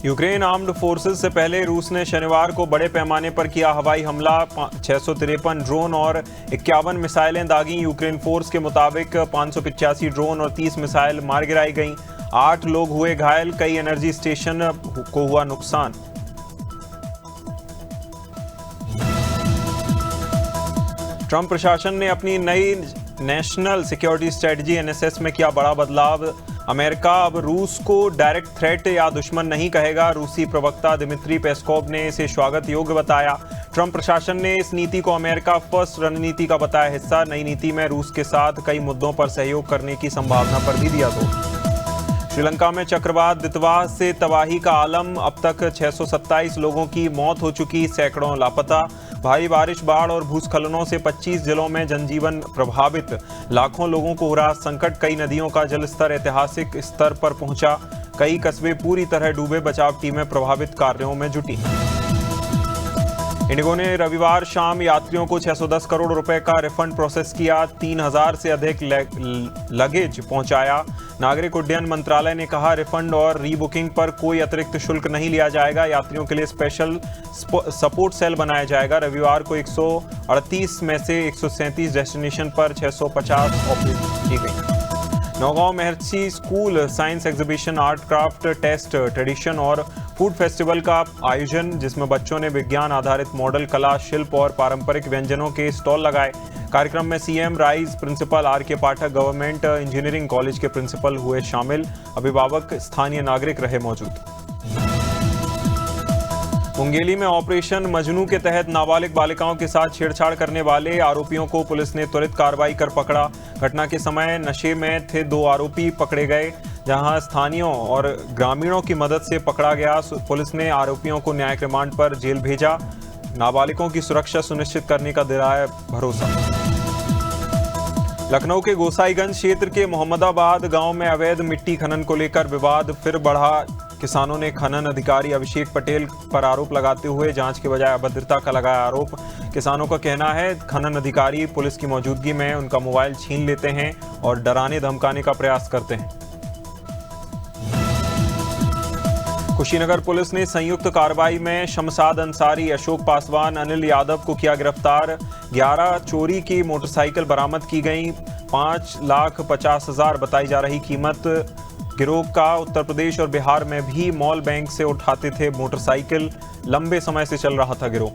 Ukraine armed forces से पहले रूस ने शनिवार को बड़े पैमाने पर किया हवाई हमला। 653 ड्रोन और 51 मिसाइलें दागी। यूक्रेन फोर्स के मुताबिक 585 ड्रोन और 30 मिसाइल मार गिराई गईं। 8 लोग हुए घायल। कई एनर्जी स्टेशन को हुआ नुकसान। ट्रंप प्रशासन ने अपनी नई नेशनल सिक्योरिटी स्ट्रेटजी एनएसएस में किया बड़ा बदलाव। अमेरिका अब रूस को डायरेक्ट थ्रेट या दुश्मन नहीं कहेगा। रूसी प्रवक्ता दिमित्री पेस्कोव ने इसे स्वागत योग्य बताया। ट्रंप प्रशासन ने इस नीति को अमेरिका फर्स्ट रणनीति का बताया हिस्सा। नई नीति में रूस के साथ कई मुद्दों पर सहयोग करने की संभावना पर भी दिया जोर। श्रीलंका में चक्रवात दितवाह से तबाही का आलम। अब तक 627 लोगों की मौत हो चुकी, सैकड़ों लापता। भारी बारिश, बाढ़ और भूस्खलनों से 25 जिलों में जनजीवन प्रभावित। लाखों लोगों को हो रहा संकट। कई नदियों का जलस्तर ऐतिहासिक स्तर पर पहुंचा। कई कस्बे पूरी तरह डूबे। बचाव टीमें प्रभावित कार्यों में जुटी। इंडिगो ने रविवार शाम यात्रियों को 610 करोड़ रुपए का रिफंड प्रोसेस किया। 3000 से अधिक लगेज पहुंचाया। नागरिक उड्डयन मंत्रालय ने कहा, रिफंड और रीबुकिंग पर कोई अतिरिक्त शुल्क नहीं लिया जाएगा। यात्रियों के लिए स्पेशल सपोर्ट सेल बनाया जाएगा। रविवार को 138 में से 137 डेस्टिनेशन पर 650 ऑपरेट की गई। Naugaon Maharishi school science exhibition, art craft test, tradition और फूड फेस्टिवल का आयोजन, जिसमें बच्चों ने विज्ञान आधारित मॉडल, कला, शिल्प और पारंपरिक व्यंजनों के स्टॉल लगाए। कार्यक्रम में सीएम राइज प्रिंसिपल आर के पाठक, गवर्नमेंट इंजीनियरिंग कॉलेज के प्रिंसिपल हुए शामिल। अभिभावक, स्थानीय नागरिक रहे मौजूद। मुंगेली में ऑपरेशन मजनू के तहत नाबालिग बालिकाओं के साथ छेड़छाड़ करने वाले आरोपियों को पुलिस ने त्वरित कार्रवाई कर पकड़ा। घटना के समय नशे में थे 2 आरोपी पकड़े गए, जहां स्थानीयों और ग्रामीणों की मदद से पकड़ा गया। पुलिस ने आरोपियों को न्यायिक रिमांड पर जेल भेजा। नाबालिगों की सुरक्षा सुनिश्चित करने का दिलाया भरोसा। लखनऊ के गोसाईगंज क्षेत्र के मोहम्मदाबाद गांव में अवैध मिट्टी खनन को लेकर विवाद फिर बढ़ा। किसानों ने खनन अधिकारी अभिषेक पटेल पर आरोप लगाते हुए जांच के बजाय अभद्रता का लगाया आरोप। किसानों का कहना है, खनन अधिकारी पुलिस की मौजूदगी में उनका मोबाइल छीन लेते हैं और डराने धमकाने का प्रयास करते हैं। कुशीनगर पुलिस ने संयुक्त कार्रवाई में शमशाद अंसारी, अशोक पासवान, अनिल यादव को किया गिरफ्तार। 11 चोरी की मोटरसाइकिल बरामद की गई। 5,50,000 बताई जा रही कीमत। गिरोह का उत्तर प्रदेश और बिहार में भी मॉल बैंक से उठाते थे मोटरसाइकिल। लंबे समय से चल रहा था गिरोह।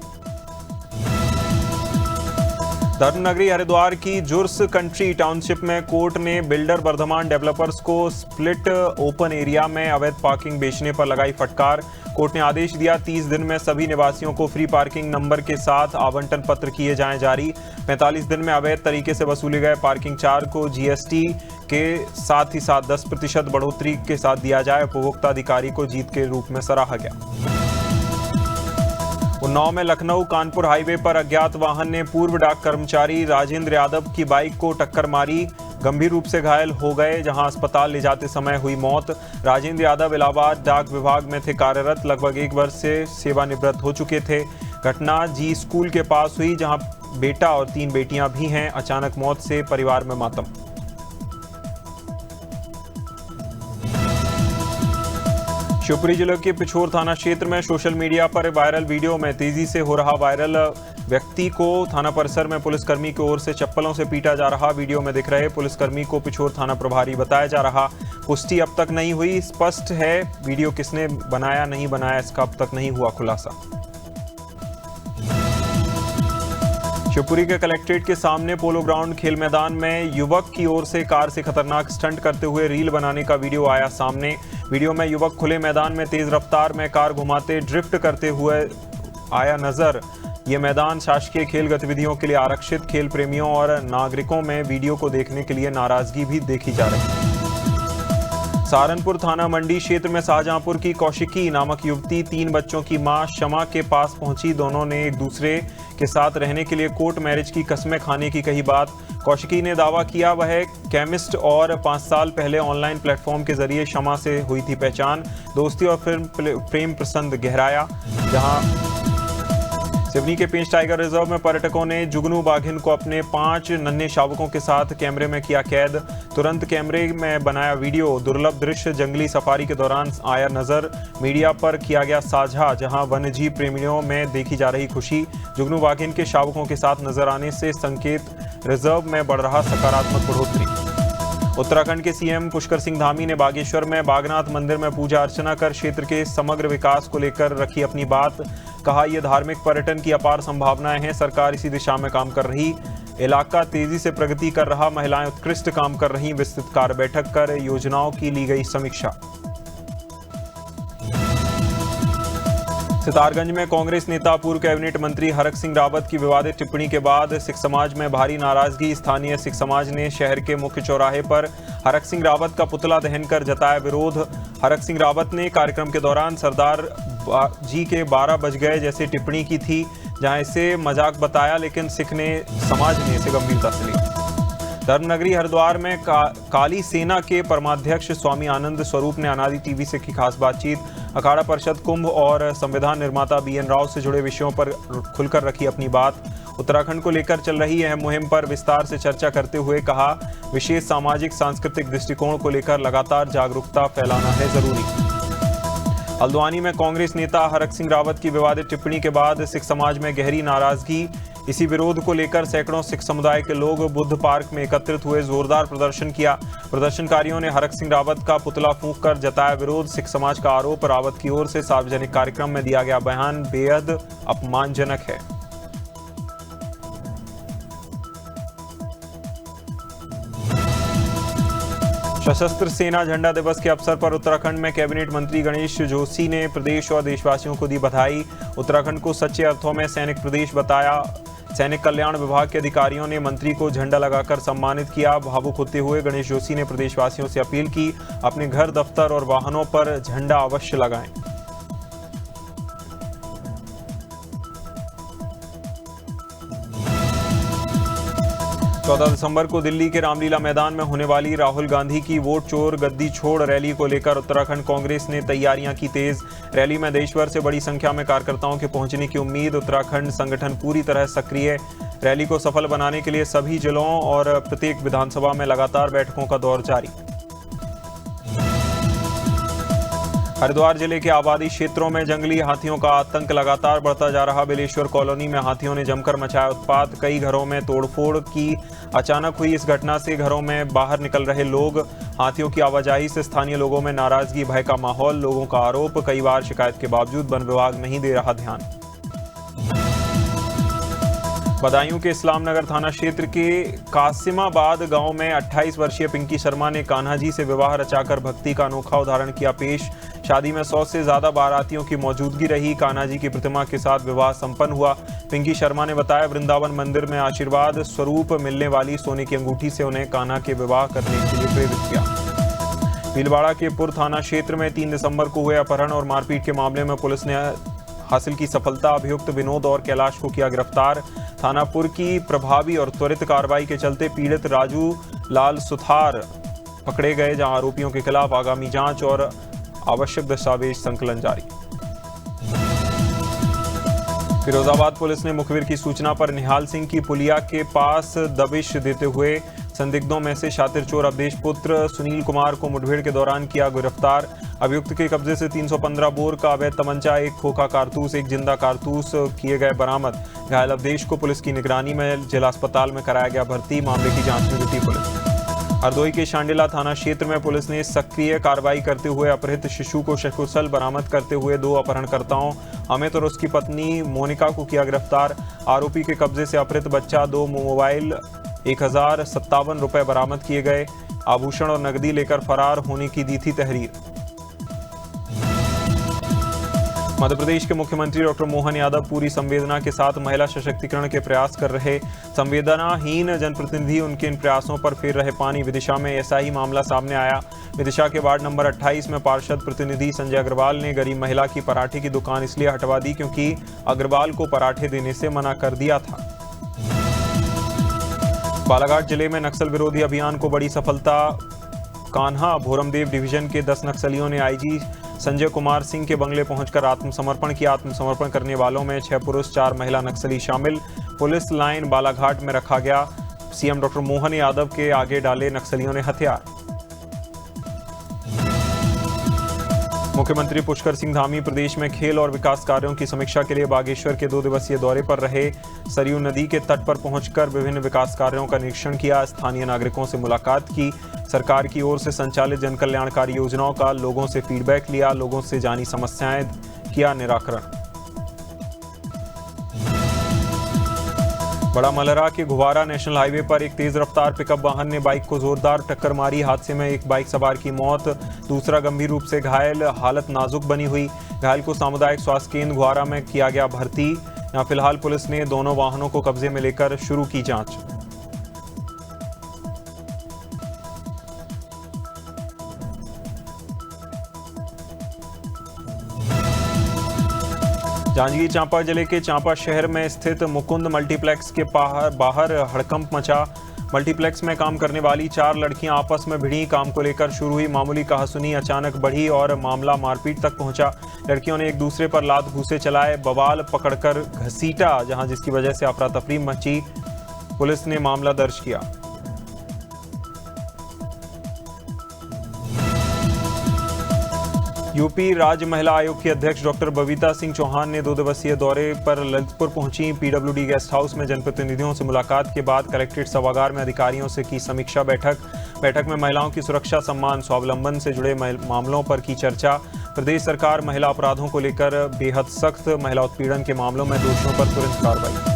धर्मनगरी हरिद्वार की जुर्स कंट्री टाउनशिप में कोर्ट ने बिल्डर वर्धमान डेवलपर्स को स्प्लिट ओपन एरिया में अवैध पार्किंग बेचने पर लगाई फटकार। कोर्ट ने आदेश दिया, 30 दिन में सभी निवासियों को फ्री पार्किंग नंबर के साथ आवंटन पत्र किए जाएं जारी। 45 दिन में अवैध तरीके से वसूले गए पार्किंग चार्ज को जीएसटी के साथ ही 10% बढ़ोतरी के साथ दिया जाए। उपभोक्ता अधिकारी को जीत के रूप में सराहा गया। उन्नाव में लखनऊ कानपुर हाईवे पर अज्ञात वाहन ने पूर्व डाक कर्मचारी राजेंद्र यादव की बाइक को टक्कर मारी। गंभीर रूप से घायल हो गए, जहां अस्पताल ले जाते समय हुई मौत। राजेंद्र यादव इलाहाबाद डाक विभाग में थे कार्यरत। लगभग 1 वर्ष से सेवानिवृत्त हो चुके थे। घटना जी स्कूल के पास हुई, जहां बेटा और 3 बेटियां भी हैं। अचानक मौत से परिवार में मातम। शिवपुरी जिले के पिछोर थाना क्षेत्र में सोशल मीडिया पर वायरल वीडियो में तेजी से हो रहा वायरल व्यक्ति को थाना परिसर में पुलिसकर्मी की ओर से चप्पलों से पीटा जा रहा। वीडियो में दिख रहे पुलिसकर्मी को पिछोर थाना प्रभारी बताया जा रहा। पुष्टि अब तक नहीं हुई। स्पष्ट है वीडियो किसने बनाया नहीं बनाया इसका अब तक नहीं हुआ खुलासा। शिवपुरी के कलेक्ट्रेट के सामने पोलो ग्राउंड खेल मैदान में युवक की ओर से कार से खतरनाक स्टंट करते हुए रील बनाने का वीडियो आया सामने। वीडियो में युवक खुले मैदान में तेज रफ्तार में कार घुमाते ड्रिफ्ट करते हुए आया नजर। ये मैदान शासकीय खेल गतिविधियों के लिए आरक्षित। खेल प्रेमियों और नागरिकों में वीडियो को देखने के लिए नाराजगी भी देखी जा रही है। सहारनपुर थाना मंडी क्षेत्र में शाहजहांपुर की कौशिकी नामक युवती 3 बच्चों की मां शमा के पास पहुंची। दोनों ने एक दूसरे के साथ रहने के लिए कोर्ट मैरिज की कस्में खाने की कही बात। कौशिकी ने दावा किया वह केमिस्ट और 5 साल पहले ऑनलाइन प्लेटफॉर्म के जरिए शमा से हुई थी पहचान। दोस्ती और फिर प्रेम प्रसंग गहराया, जहां सिवनी के पेंच टाइगर रिजर्व में पर्यटकों ने जुगनू बाघिन को अपने 5 नन्हे शावकों के साथ कैमरे में किया कैद। तुरंत कैमरे में बनाया वीडियो। दुर्लभ दृश्य जंगली सफारी के दौरान आया नजर। मीडिया पर किया गया साझा, जहां वन्यजीव प्रेमियों में देखी जा रही खुशी। जुगनू बाघिन के शावकों के साथ नजर आने से संकेत रिजर्व में बढ़ रहा सकारात्मक बढ़ोतरी। उत्तराखंड के सीएम पुष्कर सिंह धामी ने बागेश्वर में बागनाथ मंदिर में पूजा अर्चना कर क्षेत्र के समग्र विकास को लेकर रखी अपनी बात। कहा, यह धार्मिक पर्यटन की अपार संभावनाएं हैं, सरकार इसी दिशा में काम कर रही। इलाका तेजी से प्रगति कर रहा, महिलाएं उत्कृष्ट काम कर रही। विस्तृत कार्य बैठक कर योजनाओं की ली गई समीक्षा। सितारगंज में कांग्रेस नेता पूर्व कैबिनेट मंत्री हरक सिंह रावत की विवादित टिप्पणी के बाद सिख समाज में भारी नाराजगी। स्थानीय सिख समाज ने शहर के मुख्य चौराहे पर हरक सिंह रावत का पुतला दहन कर जताया विरोध। हरक सिंह रावत ने कार्यक्रम के दौरान सरदार जी के 12 बज गए जैसे टिप्पणी की थी, जहां इसे मजाक बताया, लेकिन सिख समाज ने इसे गंभीरता से लिया। धर्मनगरी हरिद्वार में काली सेना के परमाध्यक्ष स्वामी आनंद स्वरूप ने अनादि टीवी से की खास बातचीत। अखाड़ा परिषद, कुंभ और संविधान निर्माता BN राव से जुड़े विषयों पर खुलकर रखी अपनी बात। उत्तराखंड को लेकर चल रही अहम मुहिम पर विस्तार से चर्चा करते हुए कहा, विशेष सामाजिक सांस्कृतिक दृष्टिकोण को लेकर लगातार जागरूकता फैलाना है जरूरी। हल्द्वानी में कांग्रेस नेता हरक सिंह रावत की विवादित टिप्पणी के बाद सिख समाज में गहरी नाराजगी। इसी विरोध को लेकर सैकड़ों सिख समुदाय के लोग बुद्ध पार्क में एकत्रित हुए, जोरदार प्रदर्शन किया। प्रदर्शनकारियों ने हरक सिंह रावत का पुतला फूंक कर जताया विरोध। सिख समाज का आरोप, रावत की ओर से सार्वजनिक कार्यक्रम में दिया गया बयान बेहद अपमानजनक है। सशस्त्र सेना झंडा दिवस के अवसर पर उत्तराखंड में कैबिनेट मंत्री गणेश जोशी ने प्रदेश और देशवासियों को दी बधाई। उत्तराखंड को सच्चे अर्थों में सैनिक प्रदेश बताया। सैनिक कल्याण विभाग के अधिकारियों ने मंत्री को झंडा लगाकर सम्मानित किया। भावुक होते हुए गणेश जोशी ने प्रदेशवासियों से अपील की, अपने घर, दफ्तर और वाहनों पर झंडा अवश्य लगाएं। दिसंबर को दिल्ली के रामलीला मैदान में होने वाली राहुल गांधी की वोट चोर गद्दी छोड़ रैली को लेकर उत्तराखंड कांग्रेस ने तैयारियां की तेज। रैली में देश भर से बड़ी संख्या में कार्यकर्ताओं के पहुंचने की उम्मीद। उत्तराखंड संगठन पूरी तरह सक्रिय। रैली को सफल बनाने के लिए सभी जिलों और प्रत्येक विधानसभा में लगातार बैठकों का दौर जारी। हरिद्वार जिले के आबादी क्षेत्रों में जंगली हाथियों का आतंक लगातार बढ़ता जा रहा। बिलेश्वर कॉलोनी में हाथियों ने जमकर मचाया उत्पात। कई घरों में तोड़फोड़ की। अचानक हुई इस घटना से घरों में बाहर निकल रहे लोग। हाथियों की आवाजाही से स्थानीय लोगों में नाराजगी, भय का माहौल। लोगों का आरोप, कई बार शिकायत के बावजूद वन विभाग नहीं दे रहा ध्यान। बदायूं के इस्लामनगर थाना क्षेत्र के कासिमाबाद गांव में 28 वर्षीय पिंकी शर्मा ने कान्हा जी से विवाह रचाकर भक्ति का अनोखा उदाहरण किया पेश। शादी में 100 से ज्यादा बारातियों की मौजूदगी रही। कान्हा जी की प्रतिमा के साथ विवाह संपन्न हुआ। पिंकी शर्मा ने बताया, वृंदावन मंदिर में आशीर्वाद स्वरूप मिलने वाली सोने की अंगूठी से उन्हें कान्हा के विवाह करने के लिए प्रेरित किया। भीलवाड़ा के पुर थाना क्षेत्र में 3 दिसंबर को हुए अपहरण और मारपीट के मामले में पुलिस ने हासिल की सफलता। अभियुक्त विनोद और कैलाश को किया गिरफ्तार। थानापुर की प्रभावी और त्वरित कार्रवाई के चलते पीड़ित राजू लाल सुथार पकड़े गए, जहां आरोपियों के खिलाफ आगामी जांच और आवश्यक दस्तावेज संकलन जारी। फिरोजाबाद पुलिस ने मुखबिर की सूचना पर निहाल सिंह की पुलिया के पास दबिश देते हुए संदिग्धों में से शातिर चोर अवधेश पुत्र सुनील कुमार को मुठभेड़ के दौरान किया गिरफ्तार। अभियुक्त के कब्जे से 315 बोर का अवैध तमंचा, 1 खोखा कारतूस, 1 जिंदा कारतूस किए गए बरामद। घायल अवधेश को पुलिस की निगरानी में जिला अस्पताल में कराया गया भर्ती। मामले की जांच में जुटी पुलिस। हरदोई के शांडिला थाना क्षेत्र में पुलिस ने सक्रिय कार्रवाई करते हुए अपहृत शिशु को सकुशल बरामद करते हुए 2 अपहरणकर्ताओं अमित और उसकी पत्नी मोनिका को किया गिरफ्तार। आरोपी के कब्जे से अपहृत बच्चा, 2 मोबाइल, 1057 रुपए बरामद किए गए। आभूषण और नकदी लेकर फरार होने की दी थी तहरीर। मध्य प्रदेश के मुख्यमंत्री डॉक्टर मोहन यादव पूरी संवेदना के साथ महिला सशक्तिकरण के प्रयास कर रहे। संवेदनाहीन जनप्रतिनिधि उनके इन प्रयासों पर फेर रहे पानी। विदिशा में ऐसा ही मामला सामने आया। विदिशा के वार्ड नंबर 28 में पार्षद प्रतिनिधि संजय अग्रवाल ने गरीब महिला की पराठे की दुकान इसलिए हटवा दी क्योंकि अग्रवाल को पराठे देने से मना कर दिया था। बालाघाट जिले में नक्सल विरोधी अभियान को बड़ी सफलता। कान्हा भोरमदेव डिवीजन के 10 नक्सलियों ने आईजी संजय कुमार सिंह के बंगले पहुंचकर आत्मसमर्पण किया। आत्मसमर्पण करने वालों में 6 पुरुष 4 महिला नक्सली शामिल। पुलिस लाइन बालाघाट में रखा गया। सीएम डॉक्टर मोहन यादव के आगे डाले नक्सलियों ने हथियार। मुख्यमंत्री पुष्कर सिंह धामी प्रदेश में खेल और विकास कार्यों की समीक्षा के लिए बागेश्वर के 2 दिवसीय दौरे पर रहे। सरयू नदी के तट पर पहुंचकर विभिन्न विकास कार्यों का निरीक्षण किया। स्थानीय नागरिकों से मुलाकात की। सरकार की ओर से संचालित जनकल्याणकारी योजनाओं का लोगों से फीडबैक लिया। लोगों से जानी समस्याएं किया निराकरण। बड़ा मलहरा के घुवारा नेशनल हाईवे पर एक तेज रफ्तार पिकअप वाहन ने बाइक को जोरदार टक्कर मारी। हादसे में एक बाइक सवार की मौत, दूसरा गंभीर रूप से घायल, हालत नाजुक बनी हुई। घायल को सामुदायिक स्वास्थ्य केंद्र घुवारा में किया गया भर्ती। यहां फिलहाल पुलिस ने दोनों वाहनों को कब्जे में लेकर शुरू की जांच। जांजगीर चांपा जिले के चांपा शहर में स्थित मुकुंद मल्टीप्लेक्स के बाहर हड़कंप मचा। मल्टीप्लेक्स में काम करने वाली 4 लड़कियां आपस में भिड़ी। काम को लेकर शुरू हुई मामूली कहासुनी अचानक बढ़ी और मामला मारपीट तक पहुंचा। लड़कियों ने एक दूसरे पर लात घूंसे चलाए, बवाल पकड़कर घसीटा, जहां जिसकी वजह से अफरा तफरी मची। पुलिस ने मामला दर्ज किया। यूपी राज्य महिला आयोग की अध्यक्ष डॉक्टर बबीता सिंह चौहान ने 2 दिवसीय दौरे पर ललितपुर पहुंची। पीडब्ल्यूडी गेस्ट हाउस में जनप्रतिनिधियों से मुलाकात के बाद कलेक्ट्रेट सभागार में अधिकारियों से की समीक्षा बैठक में महिलाओं की सुरक्षा, सम्मान, स्वावलंबन से जुड़े मामलों पर की चर्चा। प्रदेश सरकार महिला अपराधों को लेकर बेहद सख्त। महिला उत्पीड़न के मामलों में दोषियों पर तुरंत कार्रवाई।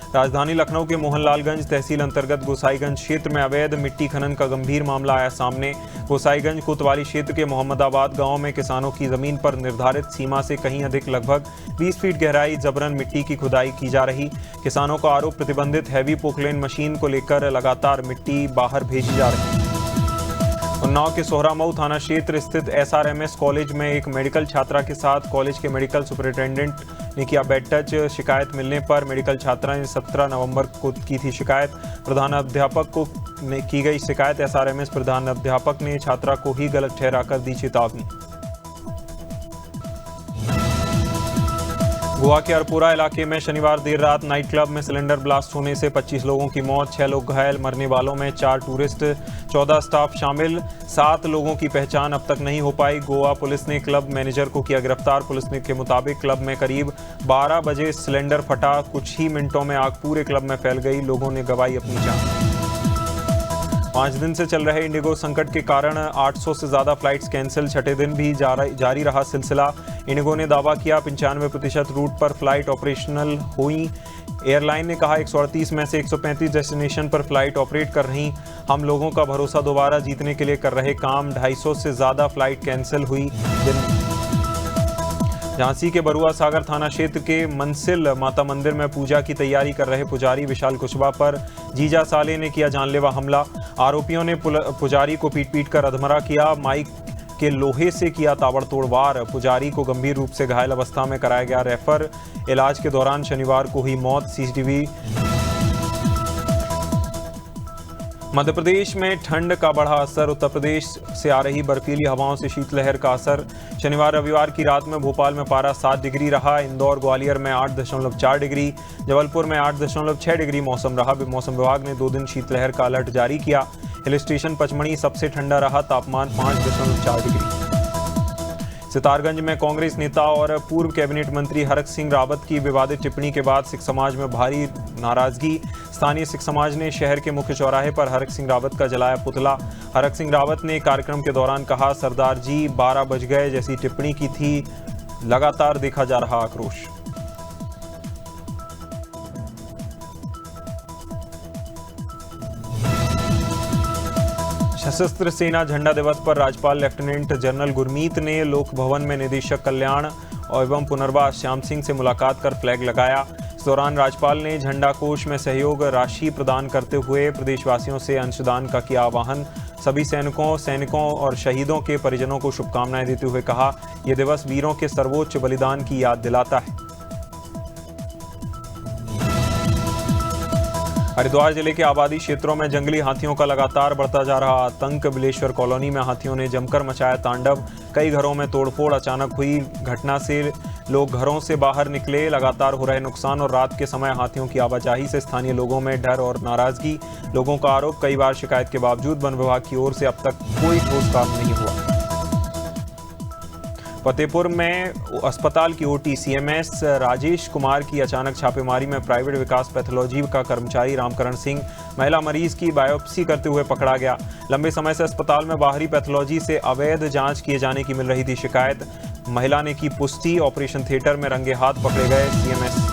राजधानी लखनऊ के मोहनलालगंज तहसील अंतर्गत गोसाईगंज क्षेत्र में अवैध मिट्टी खनन का गंभीर मामला आया सामने। गोसाईगंज कोतवाली क्षेत्र के मोहम्मदाबाद गांव में किसानों की जमीन पर निर्धारित सीमा से कहीं अधिक लगभग 20 फीट गहराई जबरन मिट्टी की खुदाई की जा रही। किसानों का आरोप प्रतिबंधित हैवी पोकलेन मशीन को लेकर लगातार मिट्टी बाहर भेजी जा रही। उन्नाव के सोहरामऊ थाना क्षेत्र स्थित एसआरएमएस कॉलेज में एक मेडिकल छात्रा के साथ कॉलेज के मेडिकल सुपरिटेंडेंट ने किया बेड टच। शिकायत मिलने पर मेडिकल छात्रा ने 17 नवंबर को की थी शिकायत। प्रधानाध्यापक को की गई शिकायत। एसआरएमएस प्रधानाध्यापक ने छात्रा को ही गलत ठहराकर दी चेतावनी। गोवा के अरपुरा इलाके में शनिवार देर रात नाइट क्लब में सिलेंडर ब्लास्ट होने से 25 लोगों की मौत, 6 लोग घायल। मरने वालों में 4 टूरिस्ट, 14 स्टाफ शामिल। 7 लोगों की पहचान अब तक नहीं हो पाई। गोवा पुलिस ने क्लब मैनेजर को किया गिरफ्तार। पुलिस के मुताबिक क्लब में करीब 12 बजे सिलेंडर फटा। कुछ ही मिनटों में आग पूरे क्लब में फैल गई। लोगों ने गंवाई अपनी जान। 5 दिन से चल रहे इंडिगो संकट के कारण 800 से ज्यादा फ्लाइट्स कैंसिल। छठे दिन भी जारी रहा सिलसिला। इंडिगो ने दावा किया 95% रूट पर फ्लाइट ऑपरेशनल हुई। एयरलाइन ने कहा 138 में से 135 डेस्टिनेशन पर फ्लाइट ऑपरेट कर रही। हम लोगों का भरोसा दोबारा जीतने के लिए कर रहे काम। 250 से ज्यादा फ्लाइट कैंसिल हुई। झांसी के बरुआ सागर थाना क्षेत्र के मनसिल माता मंदिर में पूजा की तैयारी कर रहे पुजारी विशाल कुशवाहा पर जीजा साले ने किया जानलेवा हमला। आरोपियों ने पुजारी को पीट कर अधमरा किया। माइक के लोहे से किया ताबड़तोड़ वार। पुजारी को गंभीर रूप से घायल अवस्था में कराया गया रेफर। इलाज के दौरान शनिवार को हुई मौत। सीसीटीवी। मध्य प्रदेश में ठंड का बढ़ा असर। उत्तर प्रदेश से आ रही बर्फीली हवाओं से शीतलहर का असर। शनिवार रविवार की रात में भोपाल में पारा 7 डिग्री रहा। इंदौर ग्वालियर में 8.4 डिग्री, जबलपुर में 8.6 डिग्री मौसम रहा। मौसम विभाग ने 2 दिन शीतलहर का अलर्ट जारी किया। हिल स्टेशन पचमढ़ी सबसे ठंडा रहा, तापमान 5.4 डिग्री। सितारगंज में कांग्रेस नेता और पूर्व कैबिनेट मंत्री हरक सिंह रावत की विवादित टिप्पणी के बाद सिख समाज में भारी नाराजगी। स्थानीय सिख समाज ने शहर के मुख्य चौराहे पर हरक सिंह रावत का जलाया पुतला। हरक सिंह रावत ने कार्यक्रम के दौरान कहा, सरदार जी 12 बज गए जैसी टिप्पणी की थी। लगातार देखा जा रहा आक्रोश। सशस्त्र सेना झंडा दिवस पर राज्यपाल लेफ्टिनेंट जनरल गुरमीत ने लोक भवन में निदेशक कल्याण एवं पुनर्वास श्याम सिंह से मुलाकात कर फ्लैग लगाया। इस दौरान राज्यपाल ने झंडा कोष में सहयोग राशि प्रदान करते हुए प्रदेशवासियों से अंशदान का किया आह्वान। सभी सैनिकों और शहीदों के परिजनों को शुभकामनाएं देते हुए कहा, यह दिवस वीरों के सर्वोच्च बलिदान की याद दिलाता है। हरिद्वार जिले के आबादी क्षेत्रों में जंगली हाथियों का लगातार बढ़ता जा रहा आतंक। बिलेश्वर कॉलोनी में हाथियों ने जमकर मचाया तांडव। कई घरों में तोड़फोड़ अचानक हुई घटना से लोग घरों से बाहर निकले। लगातार हो रहे नुकसान और रात के समय हाथियों की आवाजाही से स्थानीय लोगों में डर और नाराजगी। लोगों का आरोप, कई बार शिकायत के बावजूद वन विभाग की ओर से अब तक कोई ठोस काम नहीं हुआ। फतेहपुर में अस्पताल की ओटी सीएमएस राजेश कुमार की अचानक छापेमारी में प्राइवेट विकास पैथोलॉजी का कर्मचारी रामकरण सिंह महिला मरीज की बायोप्सी करते हुए पकड़ा गया। लंबे समय से अस्पताल में बाहरी पैथोलॉजी से अवैध जांच किए जाने की मिल रही थी शिकायत। महिला ने की पुष्टि। ऑपरेशन थिएटर में रंगे हाथ पकड़े गए सीएमएस।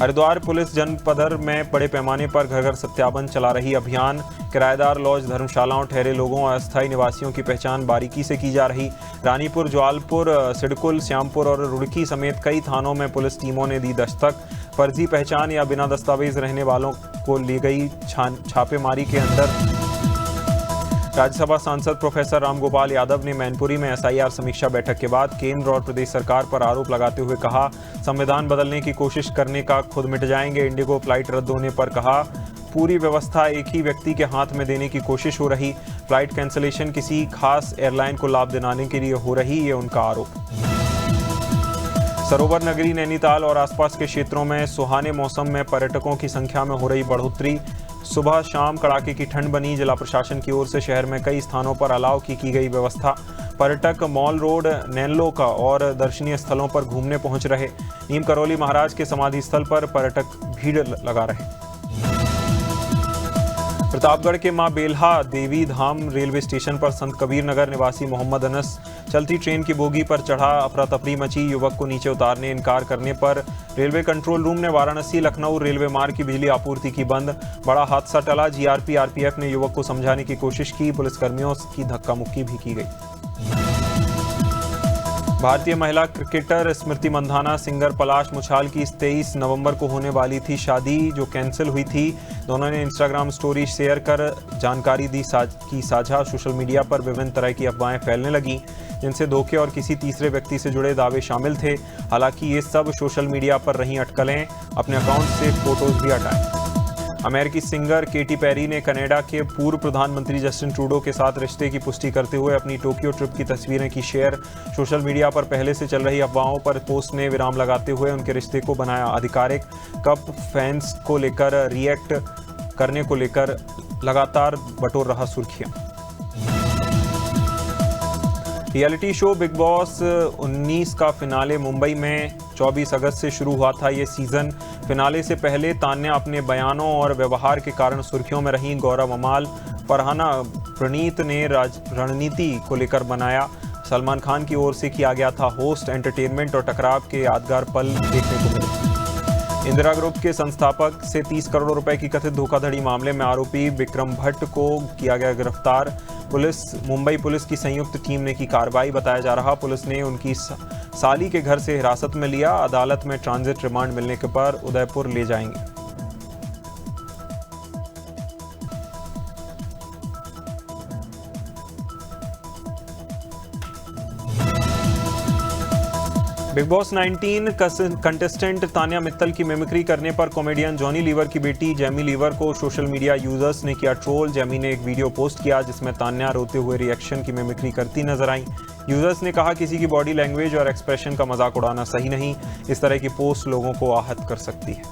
हरिद्वार पुलिस जनपदर में बड़े पैमाने पर घर घर सत्यापन चला रही अभियान। किराएदार लॉज, धर्मशालाओं, ठहरे लोगों और अस्थायी निवासियों की पहचान बारीकी से की जा रही। रानीपुर, ज्वालपुर, सिडकुल, श्यामपुर और रुड़की समेत कई थानों में पुलिस टीमों ने दी दस्तक। फर्जी पहचान या बिना दस्तावेज रहने वालों को ली गई छापेमारी के अंदर। राज्यसभा सांसद प्रोफेसर रामगोपाल यादव ने मैनपुरी में एसआईआर समीक्षा बैठक के बाद केंद्र और प्रदेश सरकार पर आरोप लगाते हुए कहा, संविधान बदलने की कोशिश करने का खुद मिट जाएंगे। इंडिगो फ्लाइट रद्द होने पर कहा, पूरी व्यवस्था एक ही व्यक्ति के हाथ में देने की कोशिश हो रही। फ्लाइट कैंसिलेशन किसी खास एयरलाइन को लाभ दिलाने के लिए हो रही, ये उनका आरोप। सरोवर नगरी नैनीताल और आसपास के क्षेत्रों में सुहाने मौसम में पर्यटकों की संख्या में हो रही बढ़ोतरी। सुबह शाम कड़ाके की ठंड बनी। जिला प्रशासन की ओर से शहर में कई स्थानों पर अलाव की गई व्यवस्था। पर्यटक मॉल रोड, नैनलोका और दर्शनीय स्थलों पर घूमने पहुंच रहे। नीम करौली महाराज के समाधि स्थल पर पर्यटक भीड़ लगा रहे। प्रतापगढ़ के मां बेल्हा देवी धाम रेलवे स्टेशन पर संत कबीर नगर निवासी मोहम्मद अनस चलती ट्रेन की बोगी पर चढ़ा। अफरा तफरी मची। युवक को नीचे उतारने इनकार करने पर रेलवे कंट्रोल रूम ने वाराणसी लखनऊ रेलवे मार्ग की बिजली आपूर्ति की बंद। बड़ा हादसा टला। जीआरपी आरपीएफ ने युवक को समझाने की कोशिश की। पुलिसकर्मियों की धक्का मुक्की भी की गई। भारतीय महिला क्रिकेटर स्मृति मंधाना सिंगर पलाश मुछाल की 23 नवंबर को होने वाली थी शादी, जो कैंसिल हुई थी। दोनों ने इंस्टाग्राम स्टोरी शेयर कर जानकारी दी की साझा। सोशल मीडिया पर विभिन्न तरह की अफवाहें फैलने लगी, जिनसे धोखे और किसी तीसरे व्यक्ति से जुड़े दावे शामिल थे। हालांकि ये सब सोशल मीडिया पर रही अटकलें। अपने अकाउंट से फोटोज भी हटाएं। अमेरिकी सिंगर केटी पेरी ने कनाडा के पूर्व प्रधानमंत्री जस्टिन ट्रूडो के साथ रिश्ते की पुष्टि करते हुए अपनी टोक्यो ट्रिप की तस्वीरें की शेयर। सोशल मीडिया पर पहले से चल रही अफवाहों पर पोस्ट ने विराम लगाते हुए उनके रिश्ते को बनाया आधिकारिक। कप फैंस को लेकर रिएक्ट करने को लेकर लगातार बटोर रहा सुर्खियां। रियलिटी शो बिग बॉस 19 का फिनाले मुंबई में 24 अगस्त से शुरू हुआ था। ये सीजन फिनाले से पहले तान्या अपने बयानों और व्यवहार के कारण सुर्खियों में रहीं। गौरव अमाल, फरहाना प्रणीत ने रणनीति को लेकर बनाया। सलमान खान की ओर से किया गया था होस्ट। एंटरटेनमेंट और टकराव के यादगार पल देखने को मिले। इंदिरा ग्रुप के संस्थापक से 30 करोड़ रुपए की कथित धोखाधड़ी मामले में आरोपी विक्रम भट्ट को किया गया गिरफ्तार। मुंबई पुलिस की संयुक्त टीम ने की कार्रवाई, बताया जा रहा। पुलिस ने उनकी साली के घर से हिरासत में लिया। अदालत में ट्रांजिट रिमांड मिलने के पर उदयपुर ले जाएंगे। Big boss 19 contestant Tanya Mittal की मिमिक्री करने पर कॉमेडियन जॉनी लीवर की बेटी जेमी लीवर को सोशल मीडिया यूजर्स ने किया ट्रोल। जेमी ने एक वीडियो पोस्ट किया जिसमें तान्या रोते हुए रिएक्शन की मिमिक्री करती नजर आई। यूजर्स ने कहा, किसी की बॉडी लैंग्वेज और एक्सप्रेशन का मजाक उड़ाना सही नहीं। इस तरह की पोस्ट लोगों को आहत कर सकती है।